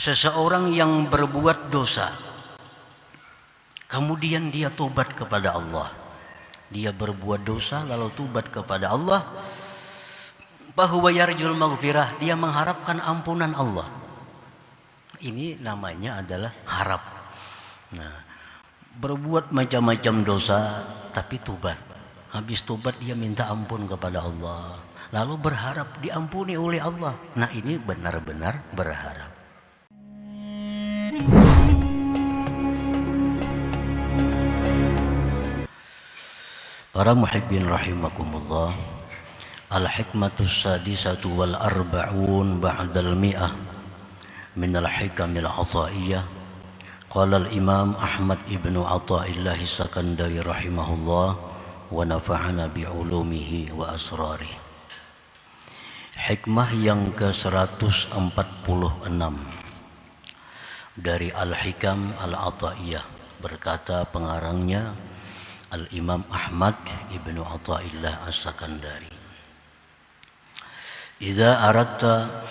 Seseorang yang berbuat dosa, kemudian dia tobat kepada Allah. Dia berbuat dosa lalu tobat kepada Allah. Bahwa yarjul maghfirah, dia mengharapkan ampunan Allah. Ini namanya adalah harap. Nah, berbuat macam-macam dosa tapi tobat. Habis tobat dia minta ampun kepada Allah, lalu berharap diampuni oleh Allah. Nah, ini benar-benar berharap. Para muhibbin rahimakumullah, al-hikmatus sadisatu wal arba'un ba'dal mi'ah min al-hikamil ataiyah. Qala al-imam Ahmad ibnu Athaillah as-Sakandari rahimahullah wa nafa'ana bi'ulumihi wa asrarih. Hikmah yang ke-146 dari Al-Hikam Al-Ataiyah, berkata pengarangnya Al-Imam Ahmad ibnu Athaillah as-Sakandari. Idza aradta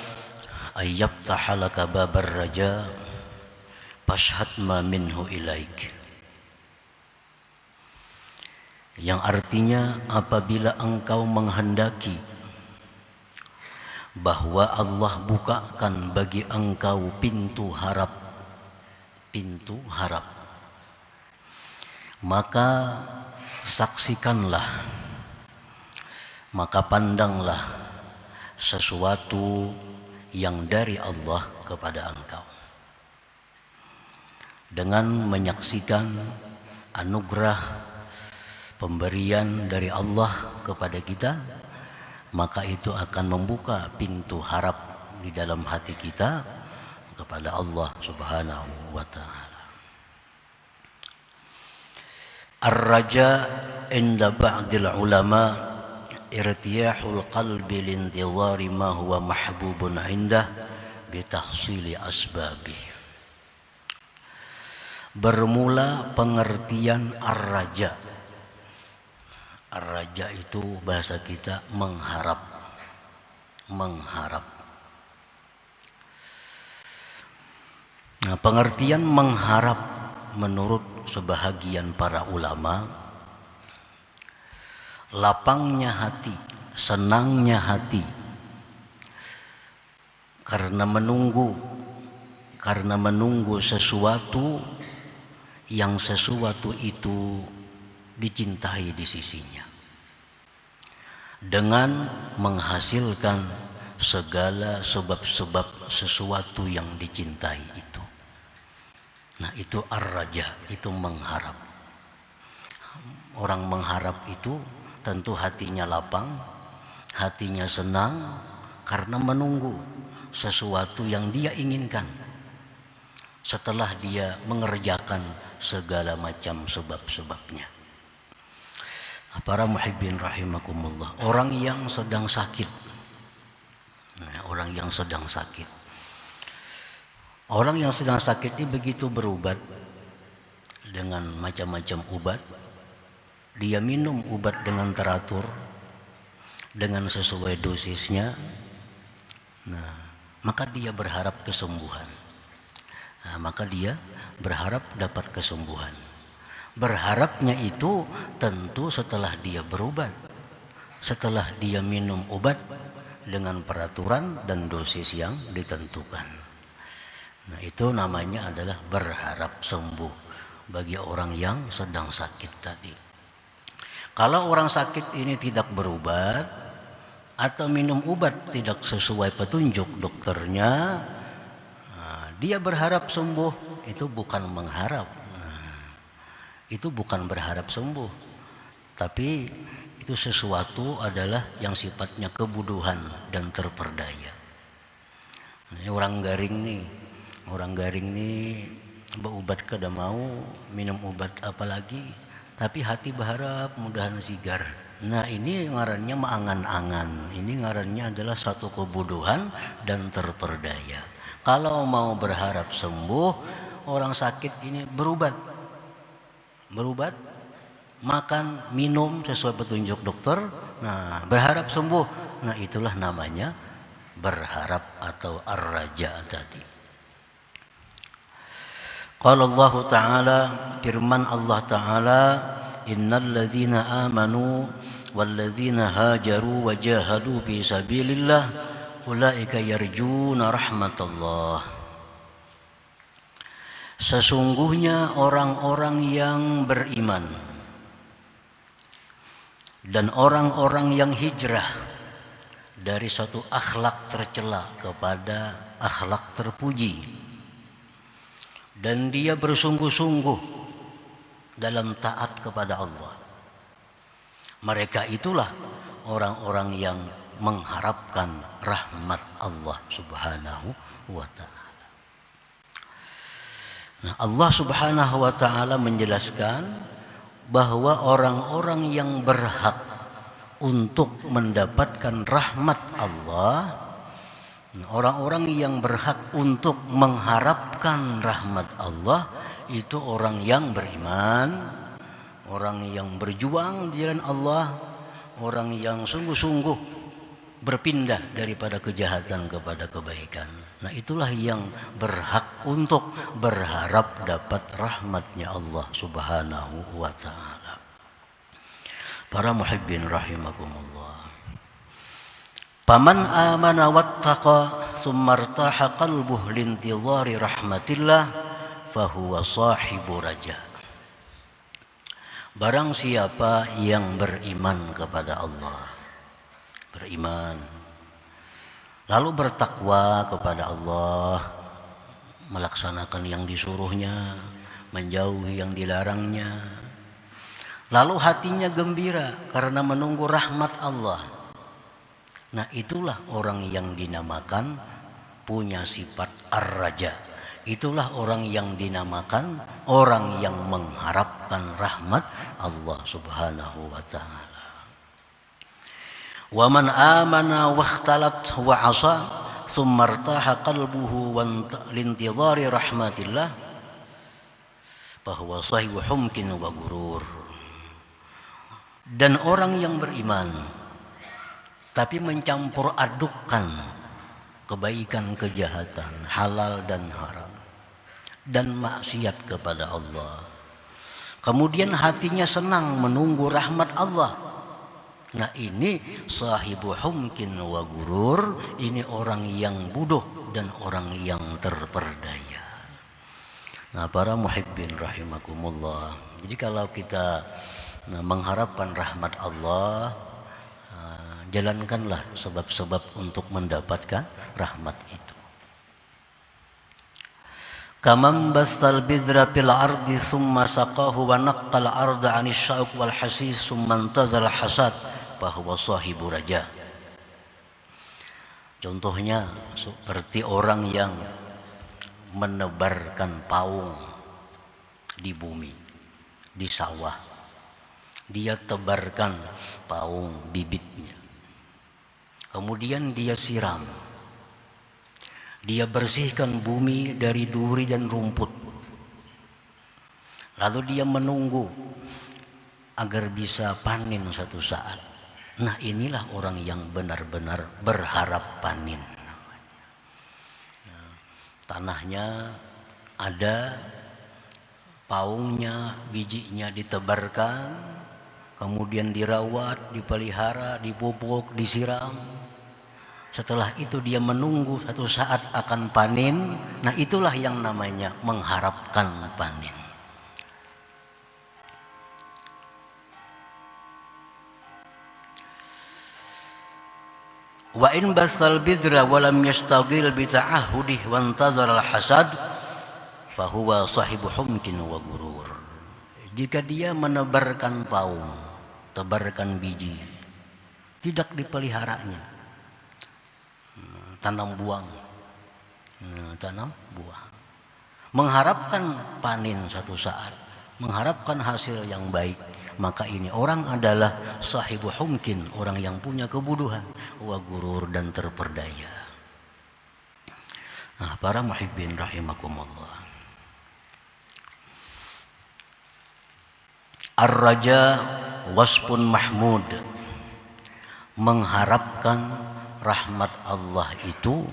ayyaftaha laka babar raja fashhad ma minhu ilaik. Yang artinya, apabila engkau menghendaki bahwa Allah bukakan bagi engkau pintu harap, maka saksikanlah, maka pandanglah sesuatu yang dari Allah kepada engkau. Dengan menyaksikan anugerah pemberian dari Allah kepada kita, maka itu akan membuka pintu harap di dalam hati kita kepada Allah Subhanahu wa ta'ala. Ar-raja inda ba'dil ulama irtiyahul qalbi lintidhari ma huwa mahbubun indah bitahsili asbabi. Bermula pengertian ar-raja. Ar-raja itu bahasa kita mengharap. Nah, pengertian mengharap menurut sebahagian para ulama, lapangnya hati, senangnya hati karena menunggu sesuatu yang sesuatu itu dicintai di sisinya, dengan menghasilkan segala sebab-sebab sesuatu yang dicintai itu. Nah, itu ar-raja, itu mengharap. Orang mengharap itu tentu hatinya lapang, hatinya senang karena menunggu sesuatu yang dia inginkan setelah dia mengerjakan segala macam sebab-sebabnya. Para muhibbin rahimakumullah, orang yang sedang sakit, orang yang sedang sakit ini begitu berobat dengan macam-macam obat, dia minum obat dengan teratur, dengan sesuai dosisnya, maka dia berharap kesembuhan. Maka dia berharap dapat kesembuhan. Berharapnya itu tentu setelah dia berobat, setelah dia minum obat dengan peraturan dan dosis yang ditentukan. Nah, itu namanya adalah berharap sembuh bagi orang yang sedang sakit tadi. Kalau orang sakit ini tidak berobat atau minum obat tidak sesuai petunjuk dokternya, dia berharap sembuh, itu bukan mengharap. Itu bukan berharap sembuh, tapi itu sesuatu adalah yang sifatnya kebutuhan dan terperdaya. Orang garing nih berobat kada mau, minum obat apalagi, tapi hati berharap mudahan sigar. Nah, ini ngarannya maangan-angan. Ini ngarannya adalah satu kebutuhan dan terperdaya. Kalau mau berharap sembuh, orang sakit ini berobat, makan, minum sesuai petunjuk dokter. Nah, berharap sembuh. Nah, itulah namanya berharap atau ar-raja tadi. Qala Allah Ta'ala, firman Allah Ta'ala, innal ladzina amanu wal ladzina hajaru wa jahadu fi sabilillah ulaika yarjuna rahmatullah. Sesungguhnya orang-orang yang beriman dan orang-orang yang hijrah dari suatu akhlak tercela kepada akhlak terpuji, dan dia bersungguh-sungguh dalam taat kepada Allah, mereka itulah orang-orang yang mengharapkan rahmat Allah Subhanahu wa Ta'ala. Nah, Allah Subhanahu wa Ta'ala menjelaskan bahwa orang-orang yang berhak untuk mendapatkan rahmat Allah, orang-orang yang berhak untuk mengharapkan rahmat Allah, itu orang yang beriman, orang yang berjuang di jalan Allah, orang yang sungguh-sungguh berpindah daripada kejahatan kepada kebaikan. Nah, itulah yang berhak untuk berharap dapat rahmatnya Allah Subhanahu wa Ta'ala. Para muhibbin rahimakumullah. Paman amana wattaqa summa irtaha qalbuhu lintidhari rahmatillah fahuwa sahibu raja. Barang siapa yang beriman kepada Allah, beriman, lalu bertakwa kepada Allah, melaksanakan yang disuruhnya, menjauhi yang dilarangnya, lalu hatinya gembira karena menunggu rahmat Allah. Nah, itulah orang yang dinamakan punya sifat ar-raja. Itulah orang yang dinamakan orang yang mengharapkan rahmat Allah Subhanahu wa Ta'ala. Wa man amana wa ikhtalat wa asa thumma irtaha qalbuhu lintidhari rahmatillah fahuwa sahibu humkin wa gurur. Dan orang yang beriman tapi mencampur adukkan kebaikan kejahatan, halal dan haram, dan maksiat kepada Allah, kemudian hatinya senang menunggu rahmat Allah. Nah, ini sahibu humkin wa gurur, ini orang yang bodoh dan orang yang terperdaya. Nah, para muhibbin rahimakumullah, jadi kalau kita mengharapkan rahmat Allah, jalankanlah sebab-sebab untuk mendapatkan rahmat itu. Kamam bastal bidra fil ardi summa saqahu wa naqqal arda 'anil syauq wal hasis summa intazal hasad bahwa sahibu raja. Contohnya seperti orang yang menebarkan paung di bumi, di sawah. Dia tebarkan paung bibitnya, kemudian dia siram, dia bersihkan bumi dari duri dan rumput, lalu dia menunggu agar bisa panen suatu saat. Nah, inilah orang yang benar-benar berharap panen. Tanahnya ada, paungnya, bijinya ditebarkan, kemudian dirawat, dipelihara, dipupuk, disiram. Setelah itu dia menunggu satu saat akan panen. Nah, itulah yang namanya mengharapkan panen. Wa in basal bidra wa lam yashtagil bi ta'ahudih wa intazara al-hasad fa huwa sahibu humkin wa gurur. Jika dia menebarkan paung, tebarkan biji, tidak dipeliharanya, tanam buah, mengharapkan panen satu saat, mengharapkan hasil yang baik, maka ini orang adalah sahibu humkin, orang yang punya kebodohan, wa gurur, dan terperdaya. Nah, para muhibbin rahimakumullah, ar-raja wasfun mahmud, mengharapkan rahmat Allah itu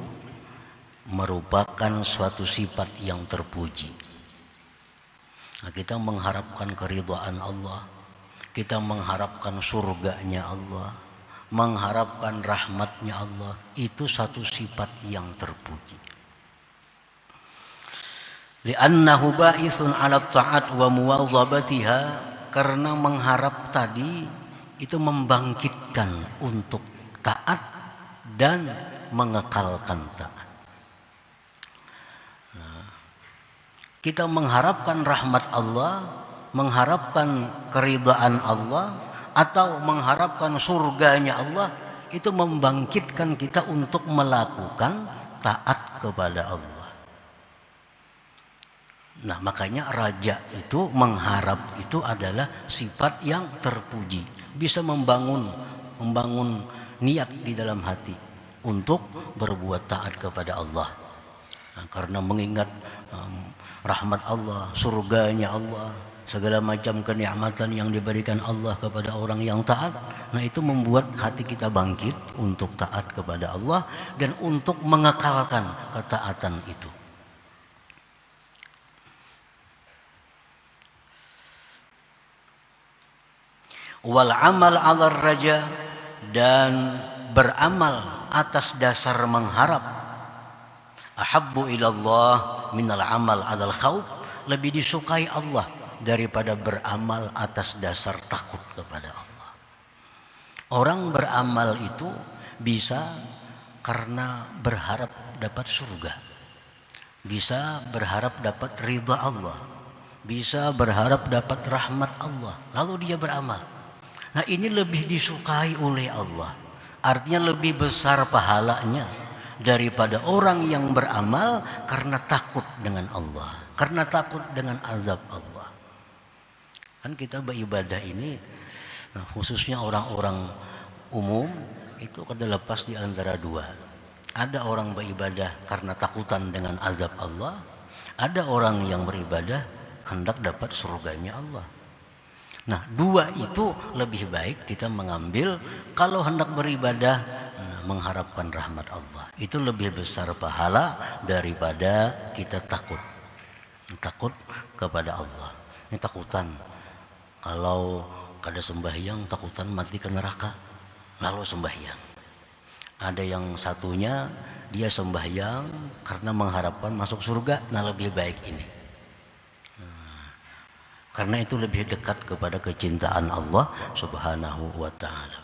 merupakan suatu sifat yang terpuji. Nah, kita mengharapkan keridhaan Allah, kita mengharapkan surganya Allah, mengharapkan rahmatnya Allah. Itu satu sifat yang terpuji. Li'annahu ba'isun 'ala ta'at wa muwadhabatiha, karena mengharap tadi itu membangkitkan untuk taat dan mengekalkan taat. Nah, kita mengharapkan rahmat Allah, mengharapkan keridhaan Allah, atau mengharapkan surganya Allah, itu membangkitkan kita untuk melakukan taat kepada Allah. Nah, makanya raja itu mengharap itu adalah sifat yang terpuji, bisa membangun niat di dalam hati untuk berbuat taat kepada Allah. Nah, karena mengingat rahmat Allah, surganya Allah, segala macam kenikmatan yang diberikan Allah kepada orang yang taat. Nah, itu membuat hati kita bangkit untuk taat kepada Allah dan untuk mengekalkan ketaatan itu. Wal amal 'ala raja, dan beramal atas dasar mengharap. Ahabbu ilallah minal amal 'alal khauf, lebih disukai Allah daripada beramal atas dasar takut kepada Allah. Orang beramal itu bisa karena berharap dapat surga, bisa berharap dapat ridha Allah, bisa berharap dapat rahmat Allah, lalu dia beramal. Nah, ini lebih disukai oleh Allah, artinya lebih besar pahalanya daripada orang yang beramal karena takut dengan Allah, karena takut dengan azab Allah. Kan kita beribadah ini, khususnya orang-orang umum, itu kada lepas di antara dua. Ada orang beribadah karena takutan dengan azab Allah, ada orang yang beribadah hendak dapat surganya Allah. Nah, dua itu lebih baik kita mengambil kalau hendak beribadah mengharapkan rahmat Allah. Itu lebih besar pahala daripada kita takut kepada Allah. Ini takutan. Kalau kada sembahyang takutan mati ke neraka, lalu sembahyang. Ada yang satunya dia sembahyang karena mengharapkan masuk surga. Nah, lebih baik ini. Karena itu lebih dekat kepada kecintaan Allah Subhanahu wa ta'ala.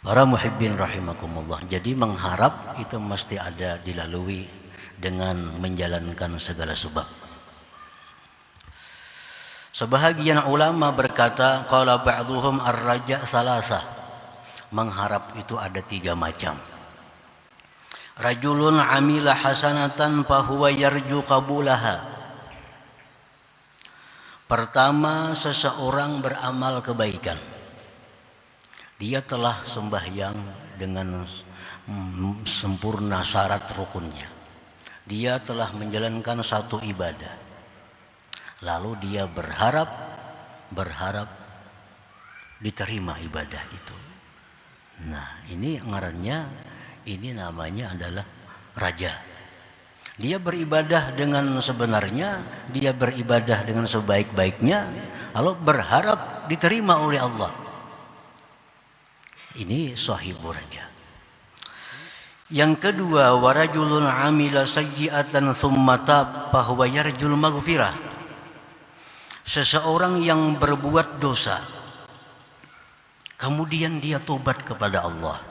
Para muhibbin rahimakumullah. Jadi mengharap itu mesti ada dilalui dengan menjalankan segala sebab. Sebahagian ulama berkata, qala ba'duhum ar-raja salasa. Mengharap itu ada 3 macam. Rajulun amila hasanatan fahuwa yarju qabulaha. Pertama, seseorang beramal kebaikan. Dia telah sembahyang dengan sempurna syarat rukunnya. Dia telah menjalankan satu ibadah. Lalu dia berharap diterima ibadah itu. Nah, ini ngarannya, ini namanya adalah raja. Dia beribadah dengan sebenarnya, dia beribadah dengan sebaik-baiknya, lalu berharap diterima oleh Allah. Ini sahibur raja. Yang kedua, warajulun amila sayyi'atan tsumma tab fa huwa yarjul maghfirah. Seseorang yang berbuat dosa, kemudian dia tobat kepada Allah.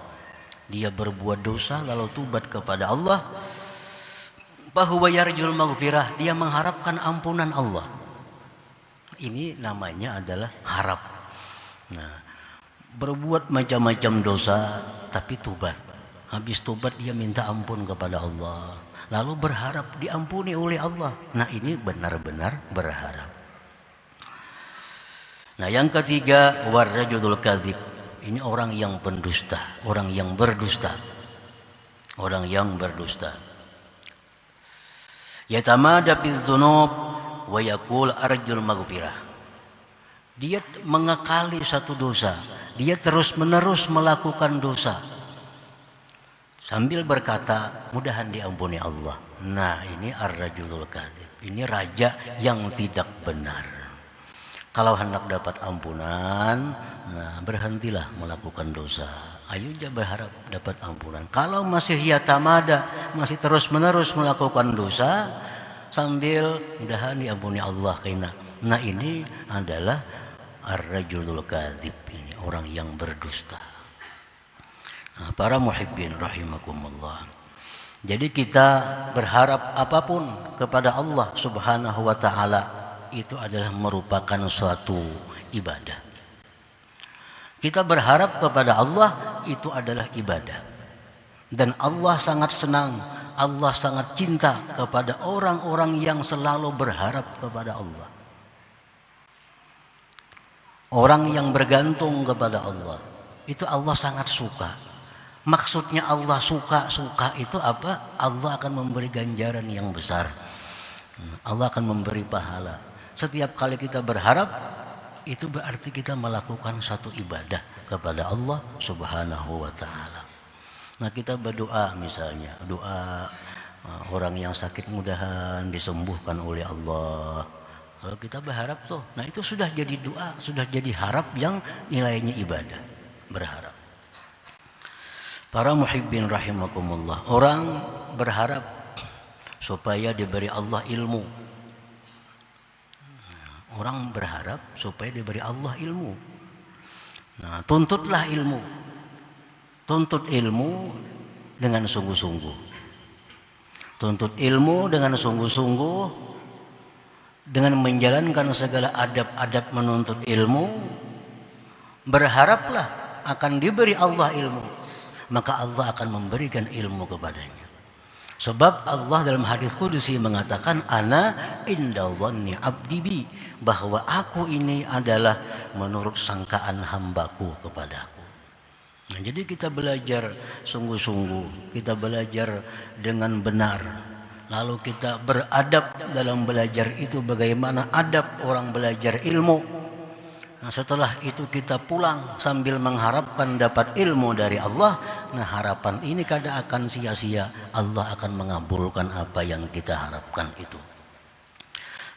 Dia berbuat dosa lalu tobat kepada Allah. Bahwa yarjul maghfirah, dia mengharapkan ampunan Allah. Ini namanya adalah harap. Nah, berbuat macam-macam dosa tapi tobat. Habis tobat dia minta ampun kepada Allah, lalu berharap diampuni oleh Allah. Nah, ini benar-benar berharap. Nah, yang ketiga, warrajulul kadzib. Ini orang yang pendusta, orang yang berdusta. Orang yang berdusta. Yatamada bidzunub wa yaqul arjul maghfirah. Dia mengekali satu dosa, dia terus-menerus melakukan dosa sambil berkata mudahan diampuni Allah. Nah, ini ar-rajulul kadzib. Ini raja yang tidak benar. Kalau hendak dapat ampunan, nah berhentilah melakukan dosa. Ayo aja berharap dapat ampunan. Kalau masih hiatamada, masih terus-menerus melakukan dosa sambil mudahan diampuni Allah kena. Nah ini adalah ar-rajulul kadzib, ini orang yang berdusta. Nah, para muhibbin rahimakumullah. Jadi kita berharap apapun kepada Allah Subhanahu wa taala itu adalah merupakan suatu ibadah. Kita berharap kepada Allah itu adalah ibadah. Dan Allah sangat senang, Allah sangat cinta kepada orang-orang yang selalu berharap kepada Allah. Orang yang bergantung kepada Allah, itu Allah sangat suka. Maksudnya Allah suka itu apa? Allah akan memberi ganjaran yang besar. Allah akan memberi pahala. Setiap kali kita berharap, itu berarti kita melakukan satu ibadah kepada Allah Subhanahu wa taala. Nah, kita berdoa misalnya, doa orang yang sakit mudahan disembuhkan oleh Allah. Kalau kita berharap tuh, nah itu sudah jadi doa, sudah jadi harap yang nilainya ibadah, berharap. Para muhibbin rahimakumullah, orang berharap supaya diberi Allah ilmu. Orang berharap supaya diberi Allah ilmu. Nah, tuntutlah ilmu. Tuntut ilmu dengan sungguh-sungguh. Tuntut ilmu dengan sungguh-sungguh, dengan menjalankan segala adab-adab menuntut ilmu. Berharaplah akan diberi Allah ilmu, maka Allah akan memberikan ilmu kepadanya. Sebab Allah dalam hadis qudsi mengatakan ana inda dhanni abdi bi, bahwa aku ini adalah menurut sangkaan hambaku kepadaku. Nah, jadi kita belajar sungguh-sungguh, kita belajar dengan benar. Lalu kita beradab dalam belajar itu bagaimana adab orang belajar ilmu. Nah, setelah itu kita pulang sambil mengharapkan dapat ilmu dari Allah. Nah, harapan ini kadang akan sia-sia. Allah akan mengabulkan apa yang kita harapkan itu.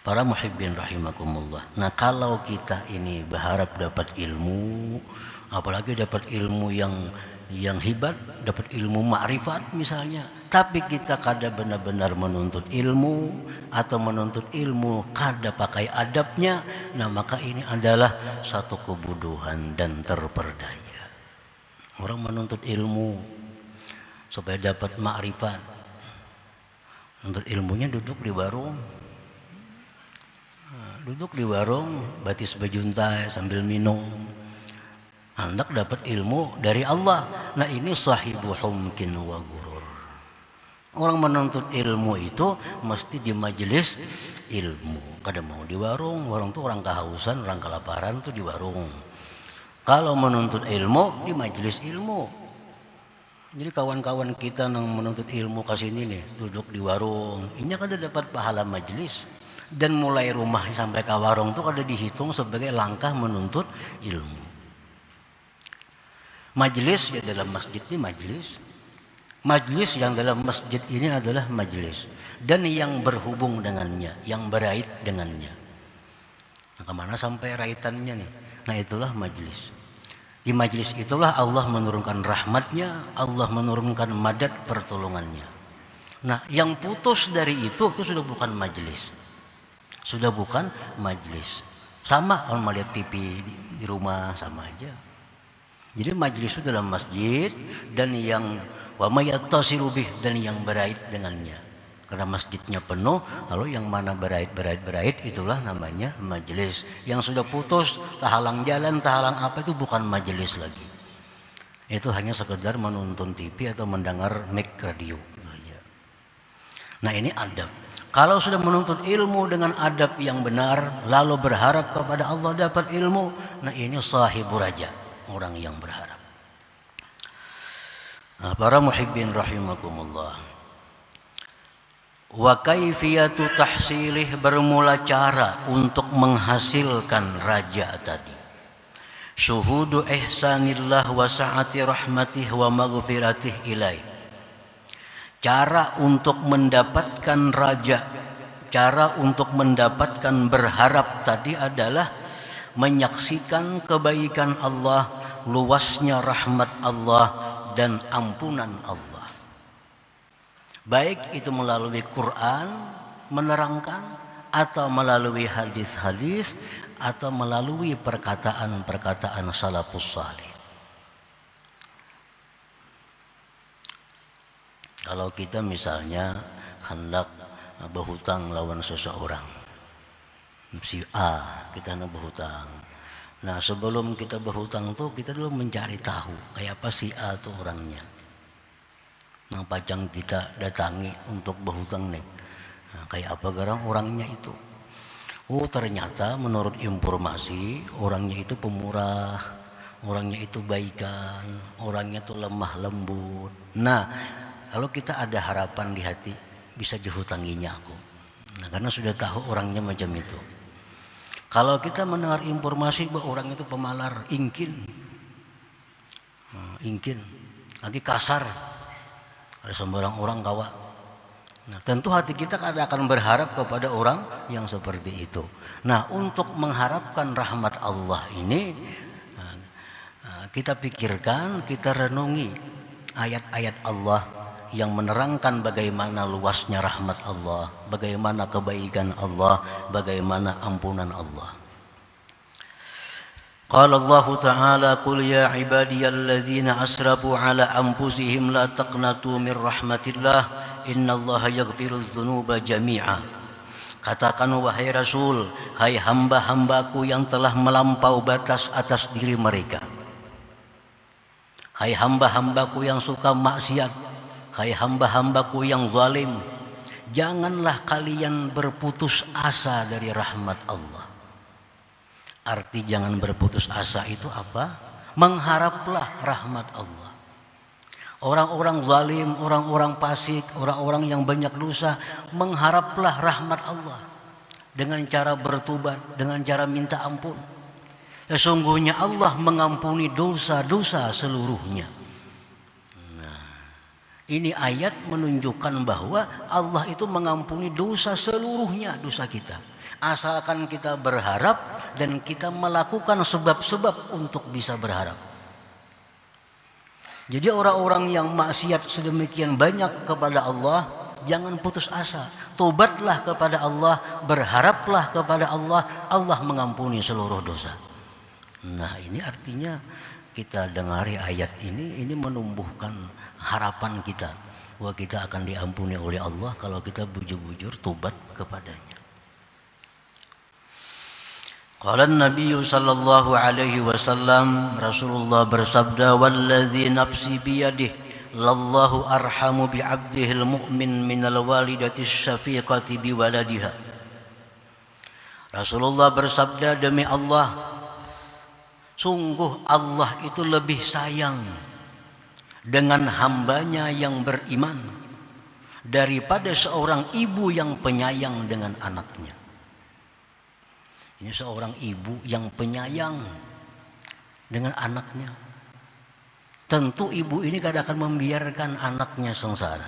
Para muhibbin rahimakumullah. Nah, kalau kita ini berharap dapat ilmu, apalagi dapat ilmu yang hebat, dapat ilmu ma'rifat misalnya, tapi kita kada benar-benar menuntut ilmu atau menuntut ilmu kada pakai adabnya, nah maka ini adalah satu kebodohan dan terperdaya. Orang menuntut ilmu supaya dapat ma'rifat, menuntut ilmunya duduk di warung, batis bejuntai sambil minum, hendak dapat ilmu dari Allah. Nah, ini sahibu humkin wa gurur. Orang menuntut ilmu itu mesti di majelis ilmu. Kadang mau di warung tuh orang kehausan, orang kelaparan tuh di warung. Kalau menuntut ilmu di majelis ilmu. Jadi kawan-kawan kita yang menuntut ilmu kasini nih, duduk di warung, ini kan dapat pahala majelis. Dan mulai rumah sampai ke warung tuh kada dihitung sebagai langkah menuntut ilmu. Majelis ya dalam masjid ini majelis. Majelis yang dalam masjid ini adalah majelis. Dan yang berhubung dengannya, yang berait dengannya. Nah, kemana sampai raitannya nih? Nah, itulah majelis. Di majelis itulah Allah menurunkan rahmatnya, Allah menurunkan madad pertolongannya. Nah, yang putus dari itu sudah bukan majelis. Sudah bukan majelis. Sama kalau melihat TV di rumah sama aja. Jadi majelis itu dalam masjid dan yang wa mayattasilu bih, dan yang berait dengannya. Karena masjidnya penuh, lalu yang mana berait itulah namanya majelis. Yang sudah putus, tahalang jalan, tahalang apa, itu bukan majelis lagi. Itu hanya sekedar menonton TV atau mendengar mic radio. Nah, ini adab. Kalau sudah menuntut ilmu dengan adab yang benar, lalu berharap kepada Allah dapat ilmu, nah ini sahibu raja. Orang yang berharap. Nah, para muhibbin rahimakumullah. Wa kaifiyatu tahsilih, bermula cara untuk menghasilkan raja tadi. Syuhudu ihsanillah wa sa'ati rahmatih wa maghfiratih ilaih. Cara untuk mendapatkan raja, cara untuk mendapatkan berharap tadi adalah menyaksikan kebaikan Allah, luasnya rahmat Allah dan ampunan Allah. Baik itu melalui Quran menerangkan, atau melalui hadis-hadis, atau melalui perkataan-perkataan salafus salih. Kalau kita misalnya hendak berhutang lawan seseorang, si A, kita hendak berhutang. Nah, sebelum kita berhutang tuh kita dulu mencari tahu kayak apa si A tuh orangnya. Yang pajang kita datangi untuk berhutang nih. Nah, kayak apa garang orangnya itu? Oh, ternyata menurut informasi orangnya itu pemurah, orangnya itu baikan, orangnya itu lemah lembut. Nah, kalau kita ada harapan di hati, bisa dihutanginya aku. Nah, karena sudah tahu orangnya macam itu. Kalau kita mendengar informasi bahwa orang itu pemalar, ingkin, lagi kasar, ada sembarang orang kawa. Nah, tentu hati kita akan berharap kepada orang yang seperti itu. Nah, untuk mengharapkan rahmat Allah ini, kita pikirkan, kita renungi ayat-ayat Allah yang menerangkan bagaimana luasnya rahmat Allah, bagaimana kebaikan Allah, bagaimana ampunan Allah. Qala Allah Ta'ala, "Qul ya ibadiyalladzina asrafu ala anfusihim la taqnatu min rahmatillah, innallaha yaghfirudz dzunuba jami'a." Katakan wahai Rasul, hai hamba-hambaku yang telah melampau batas atas diri mereka. Hai hamba-hambaku yang suka maksiat, hai hamba-hambaku yang zalim, janganlah kalian berputus asa dari rahmat Allah. Arti jangan berputus asa itu apa? Mengharaplah rahmat Allah. Orang-orang zalim, orang-orang fasik, orang-orang yang banyak dosa, mengharaplah rahmat Allah dengan cara bertobat, dengan cara minta ampun. Sesungguhnya Allah mengampuni dosa-dosa seluruhnya. Ini ayat menunjukkan bahwa Allah itu mengampuni dosa seluruhnya, dosa kita. Asalkan kita berharap dan kita melakukan sebab-sebab untuk bisa berharap. Jadi orang-orang yang maksiat sedemikian banyak kepada Allah, jangan putus asa. Tobatlah kepada Allah, berharaplah kepada Allah, Allah mengampuni seluruh dosa. Nah, ini artinya kita dengari ayat ini menumbuhkan harapan kita bahwa kita akan diampuni oleh Allah kalau kita bujur-bujur tobat kepadanya. Qala Nabi sallallahu alaihi wasallam, Rasulullah bersabda, "Wallazi nafsi biyadihi lallahu arhamu bi 'abdihil mu'min minal walidati syafiqati bi waladiha." Rasulullah bersabda, demi Allah, sungguh Allah itu lebih sayang dengan hambanya yang beriman daripada seorang ibu yang penyayang dengan anaknya. Ini seorang ibu yang penyayang dengan anaknya. Tentu ibu ini tidak akan membiarkan anaknya sengsara,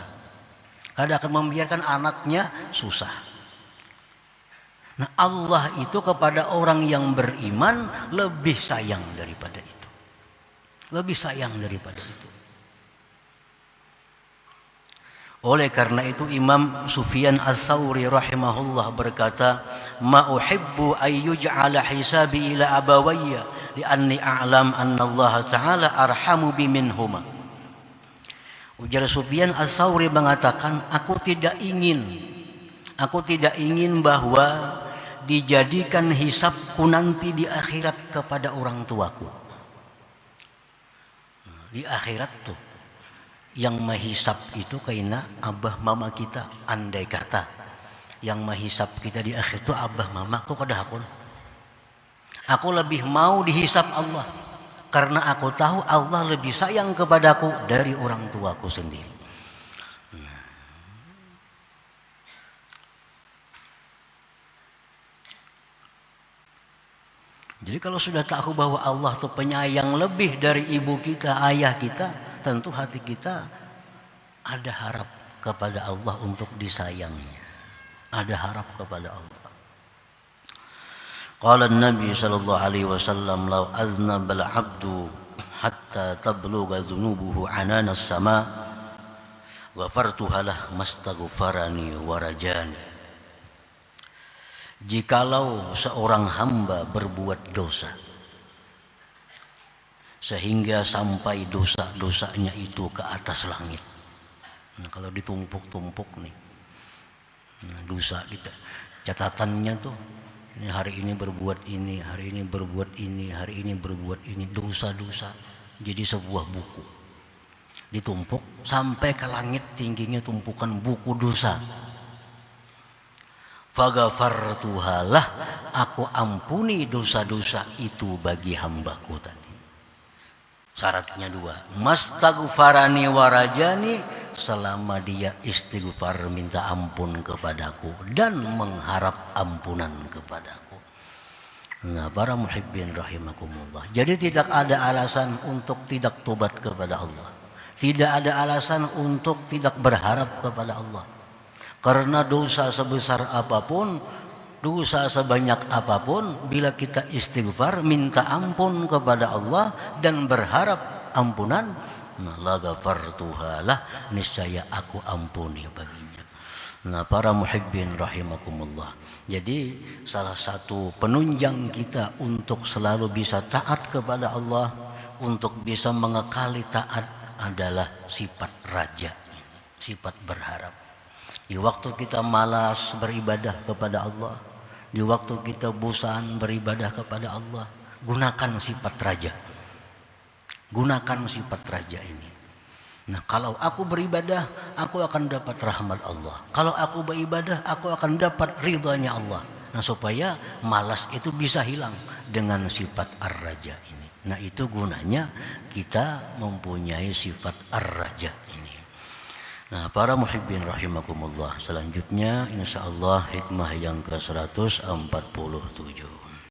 tidak akan membiarkan anaknya susah. Nah, Allah itu kepada orang yang beriman lebih sayang daripada itu. Lebih sayang daripada itu. Oleh karena itu Imam Sufyan Ats-Tsauri rahimahullah berkata, "Ma uhibbu ay yuj'ala hisabi ila abawayya li'anni a'lam anna Allah Ta'ala arhamu bi minhuma." Ujar Sufyan Ats-Tsauri mengatakan, aku tidak ingin bahwa dijadikan hisabku nanti di akhirat kepada orang tuaku. Di akhirat tuh yang menghisap itu karena abah mama kita, andai kata yang menghisap kita di akhir itu abah mama, kok kada aku lebih mau dihisap Allah karena aku tahu Allah lebih sayang kepadaku dari orang tuaku sendiri. Jadi kalau sudah tahu bahwa Allah itu penyayang lebih dari ibu kita, ayah kita, tentu hati kita ada harap kepada Allah untuk disayangnya. ada harap kepada Allah. Qala Nabi sallallahu alaihi wasallam, "Law aznaba al-'abdu hatta tablugha dhunubuhu 'anana as-sama' ghafartuha lah mastaghfarani wa rajani." Jikalau seorang hamba berbuat dosa sehingga sampai dosa-dosanya itu ke atas langit. Nah, kalau ditumpuk-tumpuk nih, dosa kita, catatannya tuh, ini hari ini berbuat ini, hari ini berbuat ini, hari ini berbuat ini, dosa-dosa jadi sebuah buku, ditumpuk sampai ke langit tingginya tumpukan buku dosa. Faghafartuhalah, aku ampuni dosa-dosa itu bagi hambaku tadi. Syaratnya dua, mastaghfarani warajani, selama dia istighfar minta ampun kepadaku dan mengharap ampunan kepadaku. Nah, para muhibbin rahimakumullah, jadi tidak ada alasan untuk tidak tobat kepada Allah, tidak ada alasan untuk tidak berharap kepada Allah. Karena dosa sebesar apapun, dosa sebanyak apapun, bila kita istighfar minta ampun kepada Allah dan berharap ampunan, la ghafartuhalah, niscaya aku ampuni baginya. Nah, para muhibbin rahimakumullah, jadi salah satu penunjang kita untuk selalu bisa taat kepada Allah, untuk bisa mengekali taat, adalah sifat raja, sifat berharap. Di waktu kita malas beribadah kepada Allah, di waktu kita bosan beribadah kepada Allah, gunakan sifat raja. Gunakan sifat raja ini. Nah, kalau aku beribadah, aku akan dapat rahmat Allah. Kalau aku beribadah, aku akan dapat ridhanya Allah. Nah, supaya malas itu bisa hilang dengan sifat ar-raja ini. Nah, itu gunanya kita mempunyai sifat ar-raja ini. Nah, para muhibbin rahimakumullah, selanjutnya insyaallah hikmah yang ke-147.